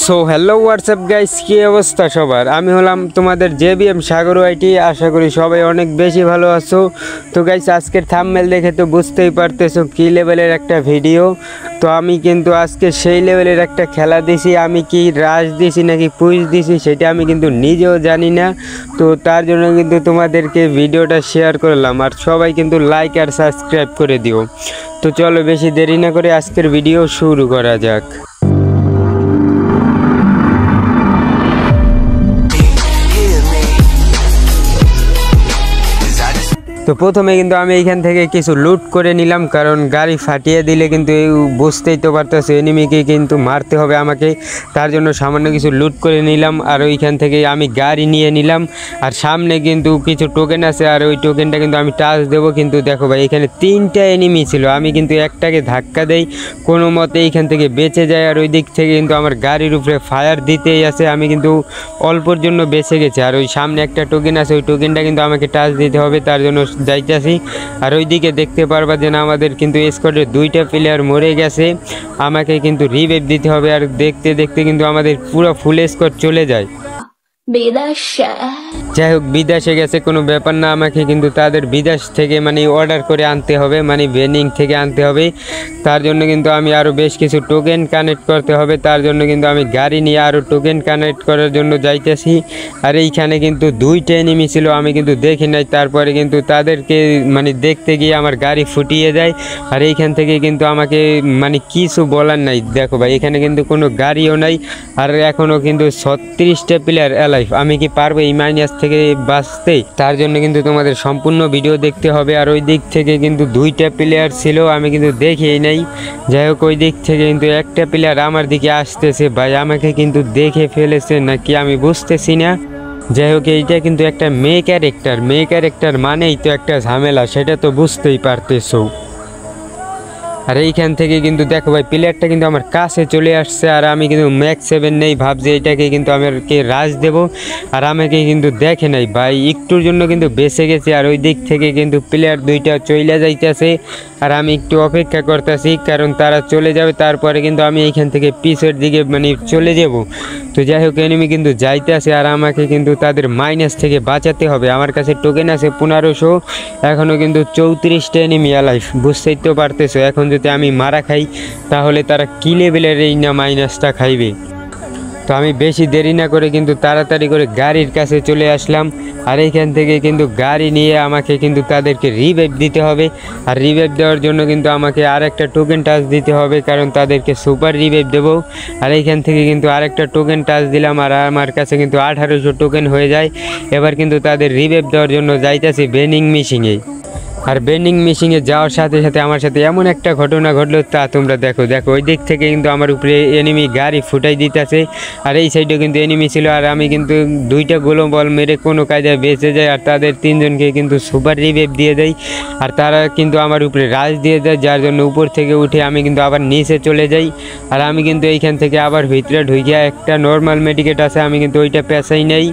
So hello WhatsApp guys, কী অবস্থা সবার? আমি হলাম তোমাদের JBM সাগর আইটি। আশা করি সবাই অনেক বেশি ভালো আছো। তো গাইস, আজকের থাম্বনেল দেখে তো বুঝতেই পারতেছো কী লেভেলের একটা ভিডিও। তো আমি কিন্তু আজকে সেই লেভেলের একটা খেলা দিছি। আমি কি রাশ দিছি নাকি পুশ দিছি সেটা আমি কিন্তু নিজেও জানি না। তো তার জন্য কিন্তু তোমাদেরকে ভিডিওটা শেয়ার করলাম, আর সবাই কিন্তু লাইক আর সাবস্ক্রাইব করে দিও। তো চলো বেশি দেরি না করে আজকের ভিডিও শুরু করা যাক। তো প্রথমে কিন্তু আমি এইখান থেকে কিছু লুট করে নিলাম, কারণ গাড়ি ফাটিয়ে দিলে কিন্তু বুঝতেই তো পারতেছে এনিমিকে কিন্তু মারতে হবে আমাকে। তার জন্য সামান্য কিছু লুট করে নিলাম, আর ওইখান থেকে আমি গাড়ি নিয়ে নিলাম। আর সামনে কিন্তু কিছু টোকেন আছে, আর ওই টোকেনটা কিন্তু আমি টাচ দেবো। কিন্তু দেখো ভাই, এখানে 3টা এনিমি ছিল, আমি কিন্তু একটাকে ধাক্কা দেই, কোনো মতে এইখান থেকে বেঁচে যায়। আর ওই দিক থেকে কিন্তু আমার গাড়ির উপরে ফায়ার দিতেই আছে, আমি কিন্তু অল্পর জন্য বেঁচে গেছি। আর ওই সামনে একটা টোকেন আছে, ওই টোকেনটা কিন্তু আমাকে টাচ দিতে হবে, তার জন্য যাইতেছি। আর ওইদিকে দেখতে পারবা যে আমাদের কিন্তু স্কোয়াডের 2টা প্লেয়ার মরে গেছে, আমাকে কিন্তু রিভাইভ দিতে হবে। আর দেখতে দেখতে কিন্তু আমাদের পুরো ফুল স্কোয়াড চলে যায়। যাই হোক, বিদেশে গেছে কোনো ব্যাপার না, আমাকে কিন্তু তাদের বিদেশ থেকে অর্ডার করে আনতে হবে, বেনিং থেকে আনতে হবে। তার জন্য কিন্তু আমি আরও বেশ কিছু টোকেন কানেক্ট করতে হবে। তার জন্য কিন্তু আমি গাড়ি নিয়ে আরও টোকেন কানেক্ট করার জন্য যাইতেছি। আর এইখানে কিন্তু 2টা এনিমি ছিল, আমি কিন্তু দেখি নাই। তারপরে কিন্তু তাদেরকে দেখতে গিয়ে আমার গাড়ি ফুটিয়ে দেয়। আর এইখান থেকে কিন্তু আমাকে কিছু বলার নাই। দেখো ভাই, এখানে কিন্তু কোনো গাড়িও নাই, আর এখনও কিন্তু 36টা প্লেয়ার লাইফ। আমি কি পারবো এই মাইনাস থেকে বাঁচতে? তার জন্য কিন্তু তোমাদের সম্পূর্ণ ভিডিও দেখতে হবে। আর ওই দিক থেকে কিন্তু 2টা প্লেয়ার ছিল, আমি কিন্তু দেখিই নাই। যাই হোক, ওই দিক থেকে কিন্তু একটা প্লেয়ার আমার দিকে আসতেছে। ভাই, আমাকে কিন্তু দেখে ফেলেছে নাকি আমি বুঝতেছি না। যাই হোক, এইটা কিন্তু একটা মেয়ে ক্যারেক্টার মানেই তো একটা ঝামেলা, সেটা তো বুঝতেই পারতেছো। আর এইখান থেকে কিন্তু দেখো ভাই, প্লেয়ারটা কিন্তু আমার কাছে চলে আসছে, আর আমি কিন্তু ম্যাক্স 7 নেই, ভাবছি এটাকে কিন্তু আমাকে রাজ দেবো। আর আমাকে কিন্তু দেখে নাই ভাই, একটুর জন্য কিন্তু বেঁচে গেছি। আর ওই দিক থেকে কিন্তু প্লেয়ার 2টা চলে যাইতেছে, আর আমি একটু অপেক্ষা করতেছি, কারণ তারা চলে যাবে। তারপরে কিন্তু আমি এইখান থেকে পিছের দিকে চলে যাব। তো যাই হোক, এনিমি কিন্তু যাইতেছে, আর আমাকে কিন্তু তাদের মাইনাস থেকে বাঁচাতে হবে। আমার কাছে টোকেন আছে 1500, এখনও কিন্তু 34টা এনিমি লাইফ। বুঝতেই তো পারতেছো, এখন যদি আমি মারা খাই তাহলে তারা কি লেভেলের এই না মাইনাসটা খাইবে। তো আমি বেশি দেরি না করে কিন্তু তাড়াতাড়ি করে গাড়ির কাছে চলে আসলাম। আর এইখান থেকে কিন্তু গাড়ি নিয়ে আমাকে কিন্তু তাদেরকে রিভাইভ দিতে হবে। আর রিভাইভ দেওয়ার জন্য কিন্তু আমাকে আরেকটা টোকেন টাচ দিতে হবে, কারণ তাদেরকে সুপার রিভাইভ দেবো। আর এইখান থেকে কিন্তু আরেকটা টোকেন টাচ দিলাম, আর আমার কাছে কিন্তু 1800 টোকেন হয়ে যায়। এবার কিন্তু তাদের রিভাইভ দেওয়ার জন্য যাইতেছি বেনিং মেশিনে। আর বেন্ডিং মেশিনে যাওয়ার সাথে সাথে আমার সাথে এমন একটা ঘটনা ঘটলো, তা তোমরা দেখো। ওই দিক থেকে কিন্তু আমার উপরে এনিমি গাড়ি ফুটাই দিতেছে, আর এই সাইডে কিন্তু এনিমি ছিল। আর আমি কিন্তু 2টা গোলো বল মেরে কোনো কায়দায় বেঁচে যাই, আর তাদের 3জনকে কিন্তু সুপার রিভাইভ দিয়ে দেয়। আর তারা কিন্তু আমার উপরে রাজ দিয়ে দেয়, যার জন্য উপর থেকে উঠে আমি কিন্তু আবার নিচে চলে যাই। আর আমি কিন্তু এইখান থেকে আবার ভিতরে ঢুকিয়া একটা নর্মাল মেডিকেট আছে, আমি কিন্তু ওইটা পেছাই নেই।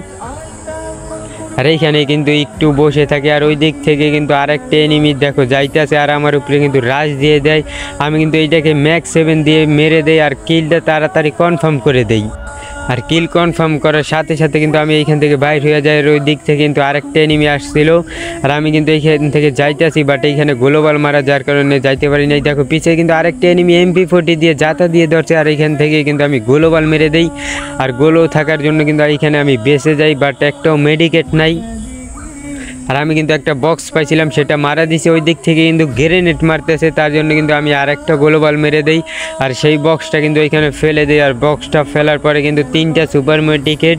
আর এইখানে কিন্তু একটু বসে থাকে। আর ওই দিক থেকে কিন্তু আরেকটা এনিমি দেখো যাইতেছে, আর আমার উপরে কিন্তু রাশ দিয়ে দেয়। আমি কিন্তু এইটাকে ম্যাক্স 7 দিয়ে মেরে দেই, আর কিলটা তাড়াতাড়ি কনফার্ম করে দেই। আর কিল কনফার্ম করার সাথে সাথে কিন্তু আমি এইখান থেকে বাইর হয়ে যাই। আর ওই দিক থেকে কিন্তু আরেকটা এনিমি আসছিল, আর আমি কিন্তু এইখান থেকে যাইতেছি, বাট এইখানে গ্লোবাল মারা, যার কারণে যাইতে পারি নাই। দেখো পিছে কিন্তু আরেকটা এনিমি MP40 দিয়ে জাতা দিয়ে ধরছে, আর এইখান থেকে কিন্তু আমি গ্লোবাল মেরে দেই। আর গোলো থাকার জন্য কিন্তু এইখানে আমি বেঁচে যাই, বাট একটাও মেডিকেট নাই। আর আমি কিন্তু একটা বক্স পাইছিলাম, সেটা মারা দিছে। ওই দিক থেকে কিন্তু গ্রেনেড মারতেছে, তার জন্য কিন্তু আমি আরেকটা গ্লোবাল মেরে দেই, আর সেই বক্সটা কিন্তু এখানে ফেলে দেই। আর বক্সটা ফেলার পরে কিন্তু 3টা সুপার মেডিকেট,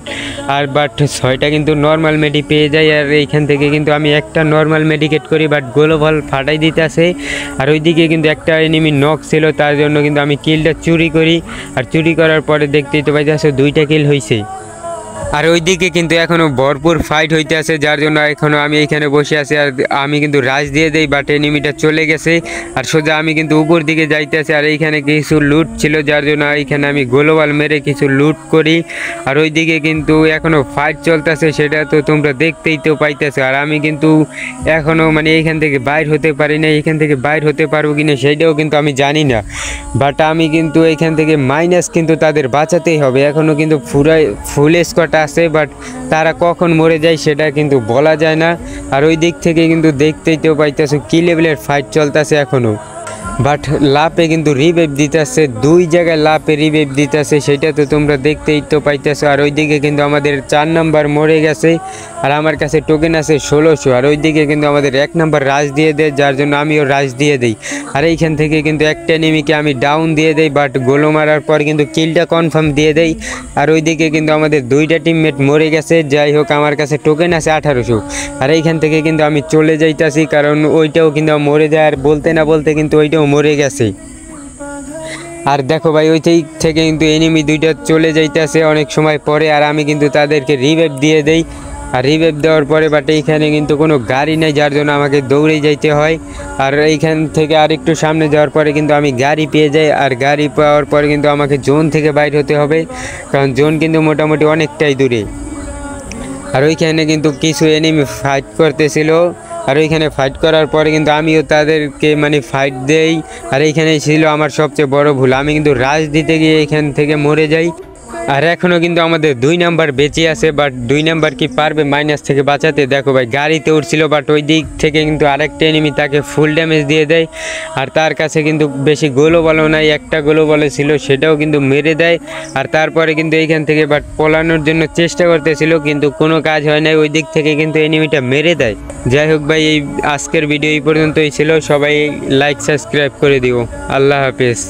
আর বাট 6টা কিন্তু নর্মাল মেডি পেয়ে যাই। আর এইখান থেকে কিন্তু আমি একটা নর্মাল মেডিকেট করি, বাট গ্লোবাল ফাটাই দিতেছে। আর ওইদিকে কিন্তু একটা এনিমি নক ছিল, তার জন্য কিন্তু আমি কিলটা চুরি করি। আর চুরি করার পরে দেখতেই তো পাইতেছে 2টা কিল হয়েছে। আর ওইদিকে কিন্তু এখনো ভরপুর ফাইট হইতে আছে, যার জন্য এখনো আমি এখানে বসে আছি। আর আমি কিন্তু রাশ দিয়ে দেই, বাট এনিমিটা চলে গেছে। আর সোজা আমি কিন্তু উপর দিকে যাইতে আছি। আর এইখানে কিছু লুট ছিল, যার জন্য এইখানে আমি গ্লোবাল মেরে কিছু লুট করি। আর ওইদিকে কিন্তু এখনো ফাইট চলতেছে, সেটা তো তোমরা দেখতেই তো পাইতেছো। আর আমি কিন্তু এখনো মানে এইখান থেকে বাইর হতে পারি না, এইখান থেকে বাইর হতে পারবো কিনা সেইটাও কিন্তু আমি জানি না। বাট আমি কিন্তু এইখান থেকে মাইনাস কিন্তু তাদের বাঁচাতেই হবে। এখনও কিন্তু ফুল স্কোয়াড আছে, বাট তারা কখন মরে যায় সেটা কিন্তু বলা যায় না। আর ওই দিক থেকে কিন্তু দেখতেই তো পাইতেছো কি লেভেলের ফাইট চলতেছে এখনও। বাট লাপে কিন্তু রিভাইভ দিতেছে, 2 জায়গায় লাপে রিভাইভ দিতেছে, সেটা তো তোমরা দেখতেই তো পাইতেছো। আর ওইদিকে কিন্তু আমাদের 4 নাম্বার মরে গেছে, আর আমার কাছে টোকেন আছে 1600। আর ওইদিকে কিন্তু আমাদের 1 নাম্বার রাশ দিয়ে দেয়, যার জন্য আমিও রাশ দিয়ে দিই। আর এইখান থেকে কিন্তু একটা এনিমিকে আমি ডাউন দিয়ে দেই, বাট গোলো মারার পর কিন্তু কিলটা কনফার্ম দিয়ে দেই। আর ওইদিকে কিন্তু আমাদের 2টা টিমমেট মরে গেছে। যাই হোক, আমার কাছে টোকেন আছে 1800। আর এইখান থেকে কিন্তু আমি চলে যাইতাছি, কারণ ওইটাও কিন্তু মরে যায়। আর বলতে না বলতে কিন্তু ওইটাও মরে গেছে। আর দেখো ভাই, ওই থেকে কিন্তু এনিমি 2টা চলে যাইতেছে অনেক সময় পরে। আর আমি কিন্তু তাদেরকে রিভাইভ দিয়ে দেই। আর রিভাইভ দেওয়ার পরে বাট এইখানে কিন্তু কোনো গাড়ি নেই, যার জন্য আমাকে দৌড়েই যাইতে হয়। আর এইখান থেকে আর একটু সামনে যাওয়ার পরে কিন্তু আমি গাড়ি পেয়ে যাই। আর গাড়ি পাওয়ার পরে কিন্তু আমাকে জোন থেকে বাইর হতে হবে, কারণ জোন কিন্তু মোটামুটি অনেকটাই দূরে। আর ওইখানে কিন্তু কিছু এনিমি ফাইট করতেছিল। আর ওইখানে ফাইট করার পরে কিন্তু আমিও তাদেরকে মানে ফাইট দেই। আর এইখানেই ছিল আমার সবচেয়ে বড় ভুল, আমি কিন্তু রাশ দিতে গিয়ে এইখান থেকে মরে যাই। আর এখনও কিন্তু আমাদের 2 নাম্বার বেঁচে আছে, বাট 2 নাম্বার কি পারবে মাইনাস থেকে বাঁচাতে? দেখো ভাই, গাড়িতে উঠছিল, বাট ওই দিক থেকে কিন্তু আরেকটা এনিমি তাকে ফুল ড্যামেজ দিয়ে দেয়। আর তার কাছে কিন্তু বেশি গোলও বলো নাই, একটা গোলও বলে ছিল, সেটাও কিন্তু মেরে দেয়। আর তারপরে কিন্তু এইখান থেকে বাট পলানোর জন্য চেষ্টা করতেছিল, কিন্তু কোনো কাজ হয় নাই, ওই দিক থেকে কিন্তু এনিমিটা মেরে দেয়। যাই হোক ভাই, এই আজকের ভিডিও এই পর্যন্তই ছিল। সবাই লাইক সাবস্ক্রাইব করে দিও। আল্লাহ হাফেজ।